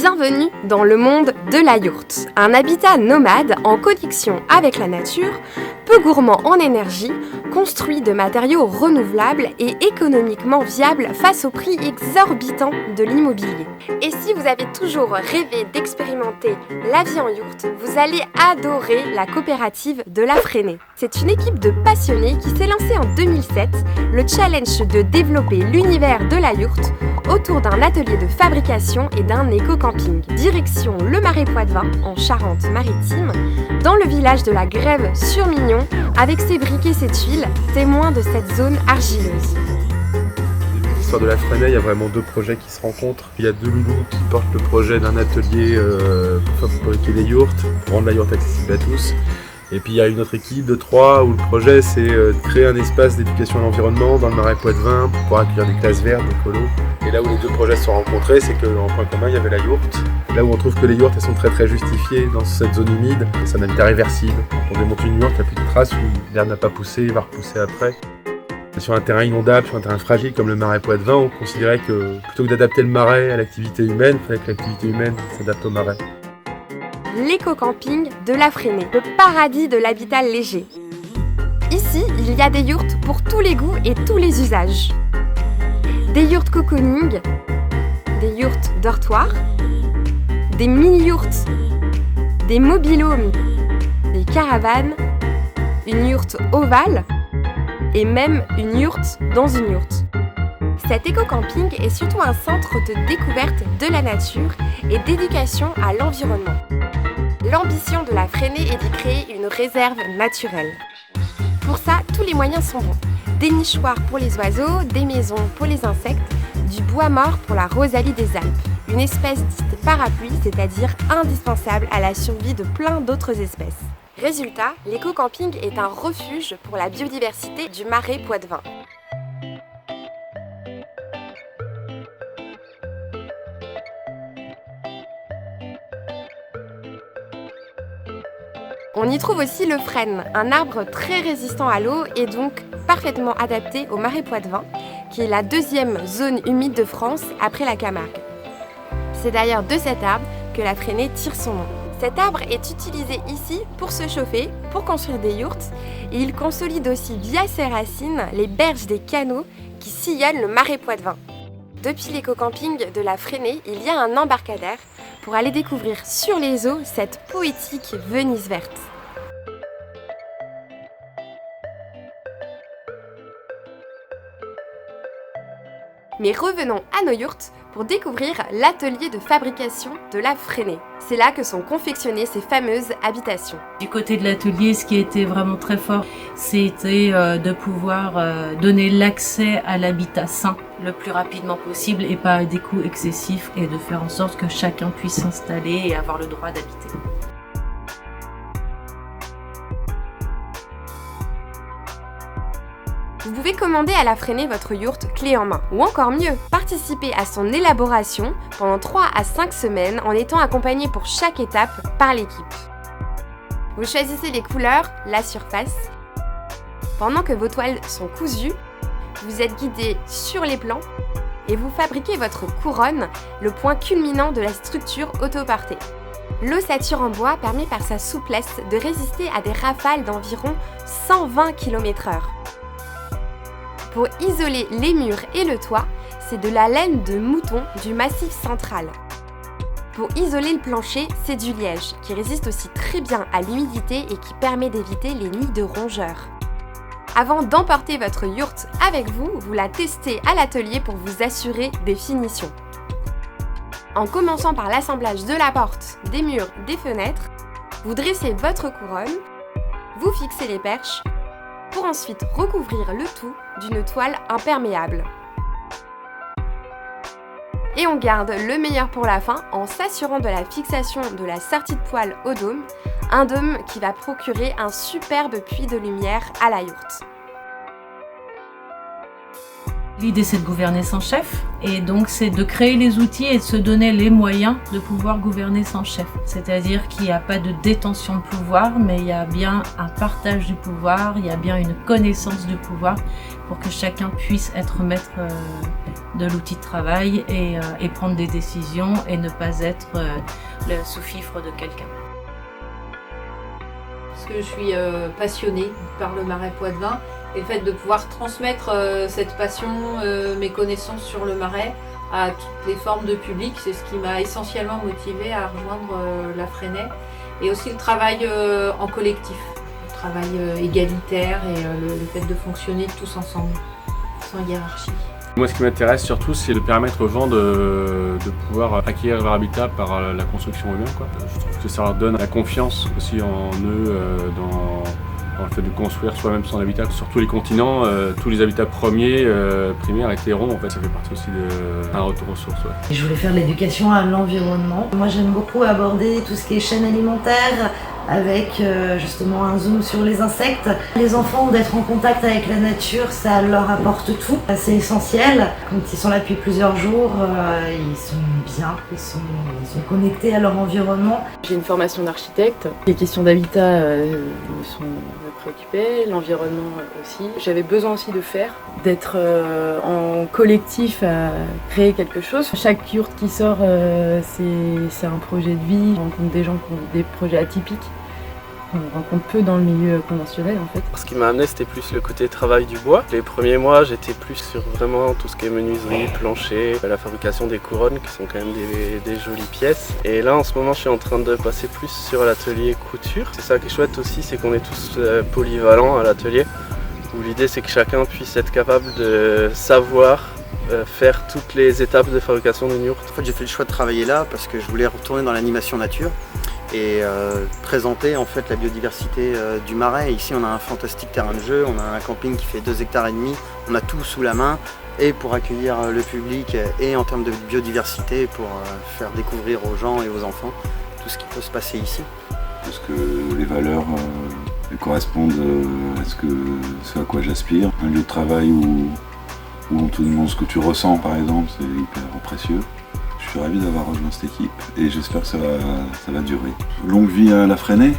Bienvenue dans le monde de la yourte, un habitat nomade en connexion avec la nature, peu gourmand en énergie, construit de matériaux renouvelables et économiquement viable face au prix exorbitant de l'immobilier. Et si vous avez toujours rêvé d'expérimenter la vie en yourte, vous allez adorer la coopérative de La Fresnay. C'est une équipe de passionnés qui s'est lancée en 2007 le challenge de développer l'univers de la yourte autour d'un atelier de fabrication et d'un éco-camping. Direction le Marais Poitevin, en Charente-Maritime, dans le village de la Grève-sur-Mignon, avec ses briques et ses tuiles, témoins de cette zone argileuse. L'histoire de La Fresnay, il y a vraiment deux projets qui se rencontrent. Il y a deux loulous qui portent le projet d'un atelier pour fabriquer des yourtes, pour rendre la yourte accessible à tous. Et puis il y a une autre équipe de trois où le projet c'est de créer un espace d'éducation à l'environnement dans le Marais Poitevin pour pouvoir accueillir des classes vertes, des colos. Et là où les deux projets se sont rencontrés, c'est qu'en point commun il y avait la yourte. Là où on trouve que les yourtes elles sont très justifiées dans cette zone humide, c'est un habitat réversible. Quand on démonte une yourte, il n'y a plus de traces où l'herbe n'a pas poussé, il va repousser après. Sur un terrain inondable, sur un terrain fragile comme le Marais Poitevin, on considérait que plutôt que d'adapter le marais à l'activité humaine, il fallait que l'activité humaine s'adapte au marais. L'éco-camping de La Fresnay, le paradis de l'habitat léger. Ici, il y a des yourtes pour tous les goûts et tous les usages. Des yourtes cocooning, des yourtes dortoirs, des mini-yourtes, des mobil-homes, des caravanes, une yourte ovale et même une yourte dans une yourte. Cet éco-camping est surtout un centre de découverte de la nature et d'éducation à l'environnement. L'ambition de La Fresnay est d'y créer une réserve naturelle. Pour ça, tous les moyens sont bons. Des nichoirs pour les oiseaux, des maisons pour les insectes, du bois mort pour la rosalie des Alpes. Une espèce dite parapluie, c'est-à-dire indispensable à la survie de plein d'autres espèces. Résultat, l'éco-camping est un refuge pour la biodiversité du Marais Poitevin. On y trouve aussi le frêne, un arbre très résistant à l'eau et donc parfaitement adapté au Marais Poitevin, qui est la deuxième zone humide de France après la Camargue. C'est d'ailleurs de cet arbre que La Fresnay tire son nom. Cet arbre est utilisé ici pour se chauffer, pour construire des yourtes, et il consolide aussi via ses racines les berges des canaux qui sillonnent le Marais Poitevin. Depuis l'éco-camping de La Fresnay, il y a un embarcadère pour aller découvrir sur les eaux cette poétique Venise verte. Mais revenons à nos yourtes pour découvrir l'atelier de fabrication de La Fresnay. C'est là que sont confectionnées ces fameuses habitations. Du côté de l'atelier, ce qui était vraiment très fort, c'était de pouvoir donner l'accès à l'habitat sain le plus rapidement possible et pas à des coûts excessifs et de faire en sorte que chacun puisse s'installer et avoir le droit d'habiter. Vous pouvez commander à La Fresnay votre yourte clé en main. Ou encore mieux, participer à son élaboration pendant 3 à 5 semaines en étant accompagné pour chaque étape par l'équipe. Vous choisissez les couleurs, la surface. Pendant que vos toiles sont cousues, vous êtes guidé sur les plans et vous fabriquez votre couronne, le point culminant de la structure autoportée. L'ossature en bois permet par sa souplesse de résister à des rafales d'environ 120 km/h. Pour isoler les murs et le toit, c'est de la laine de mouton du Massif central. Pour isoler le plancher, c'est du liège, qui résiste aussi très bien à l'humidité et qui permet d'éviter les nids de rongeurs. Avant d'emporter votre yourte avec vous, vous la testez à l'atelier pour vous assurer des finitions. En commençant par l'assemblage de la porte, des murs, des fenêtres, vous dressez votre couronne, vous fixez les perches, pour ensuite recouvrir le tout d'une toile imperméable. Et on garde le meilleur pour la fin en s'assurant de la fixation de la sortie de poêle au dôme, un dôme qui va procurer un superbe puits de lumière à la yourte. L'idée, c'est de gouverner sans chef, et donc c'est de créer les outils et de se donner les moyens de pouvoir gouverner sans chef. C'est-à-dire qu'il n'y a pas de détention de pouvoir, mais il y a bien un partage du pouvoir, il y a bien une connaissance du pouvoir pour que chacun puisse être maître de l'outil de travail et prendre des décisions et ne pas être le sous-fifre de quelqu'un. Parce que je suis passionnée par le Marais Poitevin et le fait de pouvoir transmettre cette passion, mes connaissances sur le Marais à toutes les formes de public, c'est ce qui m'a essentiellement motivée à rejoindre la Fresnay. Et aussi le travail en collectif, le travail égalitaire et le fait de fonctionner tous ensemble, sans hiérarchie. Moi, ce qui m'intéresse surtout, c'est de permettre aux gens de pouvoir acquérir leur habitat par la construction eux-mêmes, quoi. Je trouve que ça leur donne la confiance aussi en eux, dans le fait de construire soi-même son habitat. Sur tous les continents, tous les habitats primaires étaient ronds. En fait, ça fait partie aussi d'un retour aux sources. Ouais. Je voulais faire de l'éducation à l'environnement. Moi, j'aime beaucoup aborder tout ce qui est chaîne alimentaire, avec justement un zoom sur les insectes. Les enfants, d'être en contact avec la nature, ça leur apporte tout. C'est essentiel. Quand ils sont là depuis plusieurs jours, ils sont bien, ils sont connectés à leur environnement. J'ai une formation d'architecte. Les questions d'habitat me préoccupaient, l'environnement aussi. J'avais besoin aussi de faire, d'être en collectif à créer quelque chose. Chaque yurt qui sort, c'est un projet de vie. On rencontre des gens qui ont des projets atypiques. On rencontre peu dans le milieu conventionnel en fait. Ce qui m'a amené, c'était plus le côté travail du bois. Les premiers mois, j'étais plus sur vraiment tout ce qui est menuiserie, plancher, la fabrication des couronnes qui sont quand même des jolies pièces. Et là, en ce moment, je suis en train de passer plus sur l'atelier couture. C'est ça qui est chouette aussi, c'est qu'on est tous polyvalents à l'atelier, où l'idée c'est que chacun puisse être capable de savoir faire toutes les étapes de fabrication d'une yourte. En fait, j'ai fait le choix de travailler là parce que je voulais retourner dans l'animation nature et présenter en fait la biodiversité du Marais. Ici, on a un fantastique terrain de jeu, on a un camping qui fait 2,5 hectares, on a tout sous la main, et pour accueillir le public et en termes de biodiversité pour faire découvrir aux gens et aux enfants tout ce qui peut se passer ici. Parce que les valeurs correspondent à ce à quoi j'aspire. Un lieu de travail où on te demande ce que tu ressens par exemple, c'est hyper précieux. Je suis ravi d'avoir rejoint cette équipe et j'espère que ça va durer. Longue vie à la Fresnay.